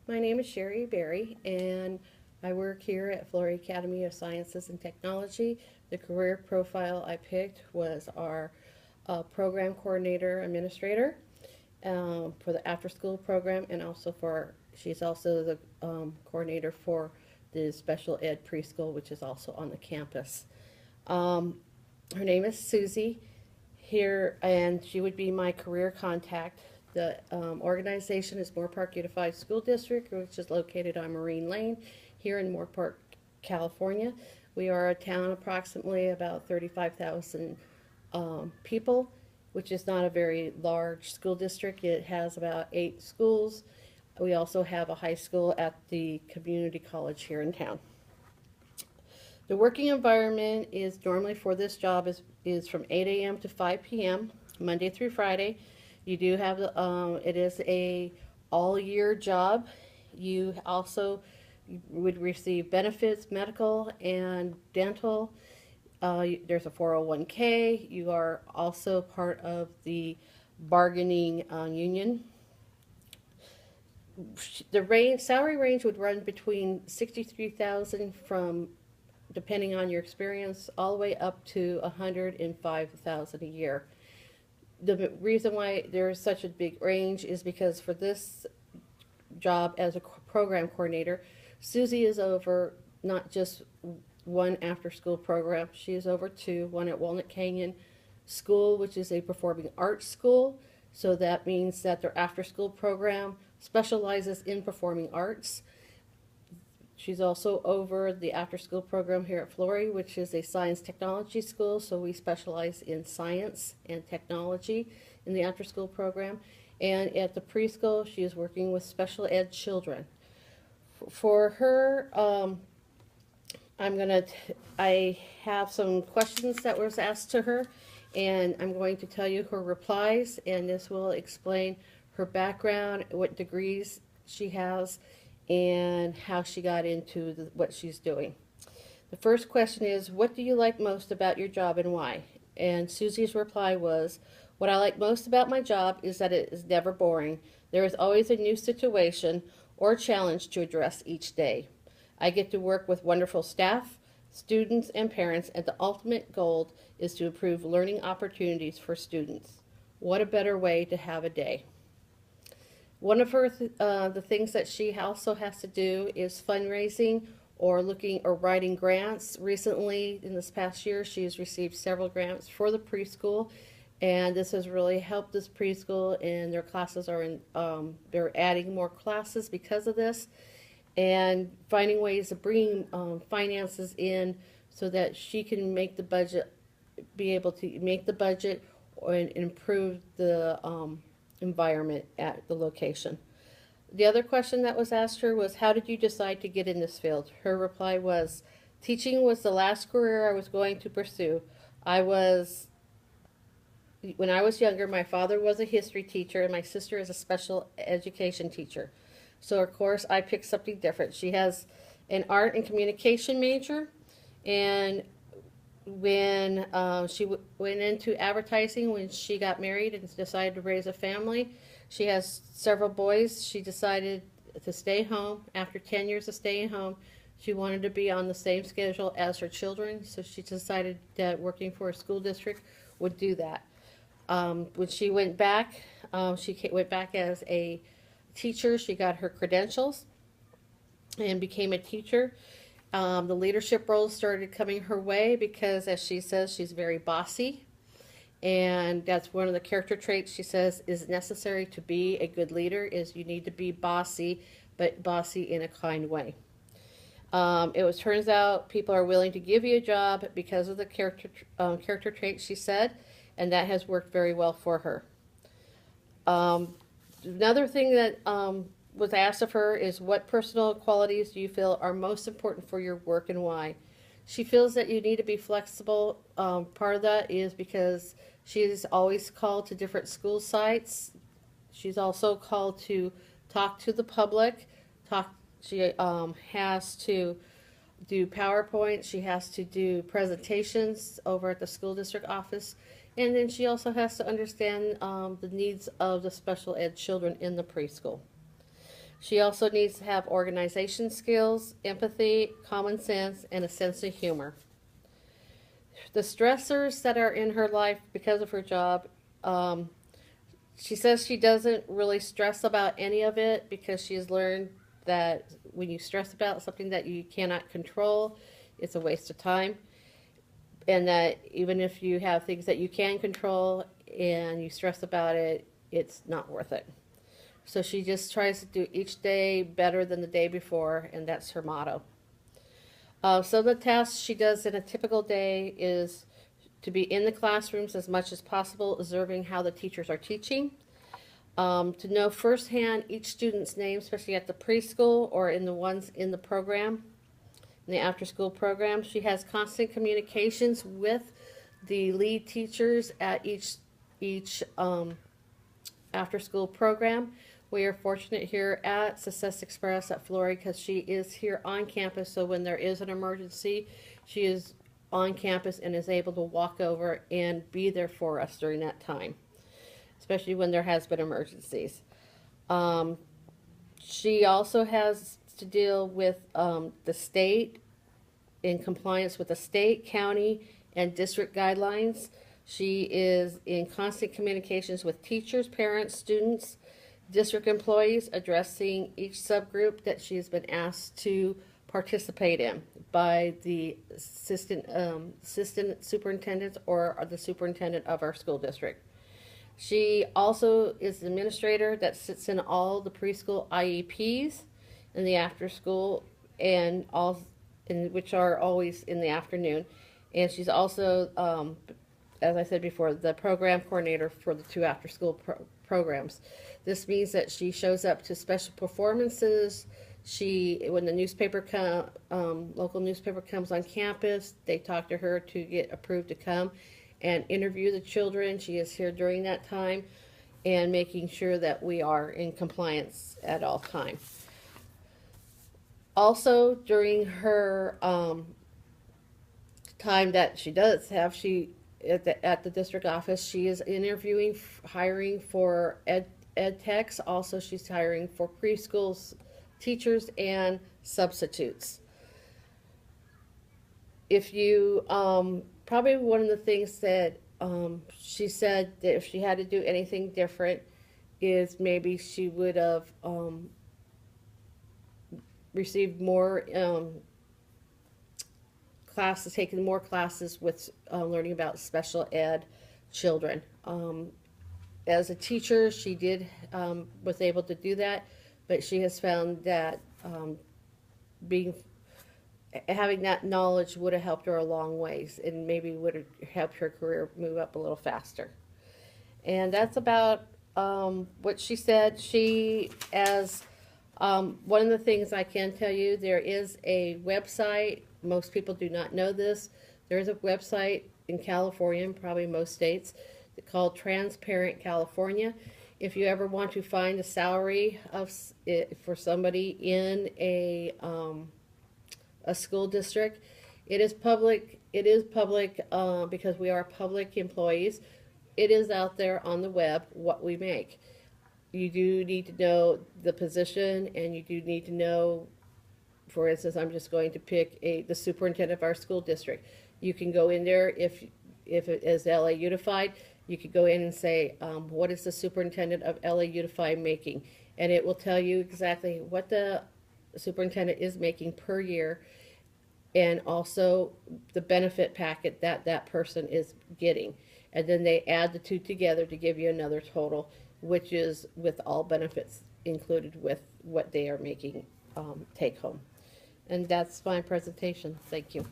My name is Sherry Berry, and I work here at Flory Academy of Sciences and Technology. The career profile I picked was our program coordinator administrator for the after school program, and also she's also the coordinator for the special ed preschool, which is also on the campus. Um, Her name is Susie here, and she would be my career contact. The organization is Moore Park Unified School District, which is located on Marine Lane here in Moore Park, California. We are a town approximately about 35,000 people, which is not a very large school district. It has about 8 schools. We also have a high school at the community college here in town. The working environment is normally for this job is from 8 a.m. to 5 p.m. Monday through Friday. You do have it is a all year job. You also would receive benefits, medical and dental. There's a 401k. You are also part of the bargaining union. The salary range would run between 63,000 from, depending on your experience, all the way up to 105,000 a year. The reason why there is such a big range is because for this job as a program coordinator, Susie is over not just one after-school program. She is over two, one at Walnut Canyon School, which is a performing arts school. So that means that their after-school program specializes in performing arts. She's also over the after-school program here at Flory, which is a science technology school, so we specialize in science and technology in the after-school program. And at the preschool, she is working with special ed children. For her, I have some questions that was asked to her, and I'm going to tell you her replies, and this will explain her background, what degrees she has, and how she got into what she's doing. The first question is, what do you like most about your job and why? And Susie's reply was, what I like most about my job is that it is never boring. There is always a new situation or challenge to address each day. I get to work with wonderful staff, students, and parents, and the ultimate goal is to improve learning opportunities for students. What a better way to have a day. One of her the things that she also has to do is fundraising or looking or writing grants. Recently, in this past year, she has received several grants for the preschool, and this has really helped this preschool. And their classes are in. They're adding more classes because of this, and finding ways of bringing finances in so that she can make the budget, be able to make the budget and improve the environment at the location. The other question that was asked her was, how did you decide to get in this field? Her reply was, teaching was the last career I was going to pursue. When I was younger, my father was a history teacher and my sister is a special education teacher. So of course I picked something different. She has an art and communication major, and when she went into advertising when she got married and decided to raise a family. She has several boys. She decided to stay home. After 10 years of staying home, she wanted to be on the same schedule as her children, so she decided that working for a school district would do that. When she went back, went back as a teacher. She got her credentials and became a teacher. The leadership roles started coming her way because, as she says, she's very bossy. And that's one of the character traits she says is necessary to be a good leader, is you need to be bossy, but bossy in a kind way. Turns out people are willing to give you a job because of the character traits, she said, and that has worked very well for her. Another thing that was asked of her is, what personal qualities do you feel are most important for your work and why? She feels that you need to be flexible. Part of that is because she's always called to different school sites. She's also called to talk to the public. She has to do PowerPoint. She has to do presentations over at the school district office. And then she also has to understand the needs of the special ed children in the preschool. She also needs to have organization skills, empathy, common sense, and a sense of humor. The stressors that are in her life because of her job, she says she doesn't really stress about any of it because she has learned that when you stress about something that you cannot control, it's a waste of time. And that even if you have things that you can control and you stress about it, it's not worth it. So she just tries to do each day better than the day before, and that's her motto. So the tasks she does in a typical day is to be in the classrooms as much as possible, observing how the teachers are teaching. To know firsthand each student's name, especially at the preschool or in the ones in the program, in the after-school program. She has constant communications with the lead teachers at each after-school program. We are fortunate here at Success Express at Flory because she is here on campus, so when there is an emergency, she is on campus and is able to walk over and be there for us during that time, especially when there has been emergencies. She also has to deal with the state, in compliance with the state, county, and district guidelines. She is in constant communications with teachers, parents, students, district employees, addressing each subgroup that she has been asked to participate in by the assistant superintendents or the superintendent of our school district. She also is the administrator that sits in all the preschool IEPs in the after school and all, which are always in the afternoon. And she's also, as I said before, the program coordinator for the two after school programs. This means that she shows up to special performances. When the local newspaper comes on campus, they talk to her to get approved to come and interview the children. She is here during that time and making sure that we are in compliance at all times. Also, during her time that she does have, at the district office, she is interviewing, hiring for ed techs. Also, she's hiring for preschools, teachers, and substitutes. If you, probably one of the things that she said that if she had to do anything different is maybe she would have received more classes, taken more classes with learning about special ed children. As a teacher, she was able to do that, but she has found that having that knowledge would have helped her a long ways and maybe would have helped her career move up a little faster. And that's about what she said. One of the things I can tell you, there is a website. Most people do not know this. There is a website in California, and probably most states, called Transparent California. If you ever want to find a salary for somebody in a school district, it is public. It is public because we are public employees. It is out there on the web what we make. You do need to know the position, and you do need to know, for instance, I'm just going to pick the superintendent of our school district. You can go in there if it is LA Unified. You could go in and say, what is the superintendent of LA Unified making? And it will tell you exactly what the superintendent is making per year, and also the benefit packet that that person is getting. And then they add the two together to give you another total, which is with all benefits included with what they are making take home. And that's my presentation. Thank you.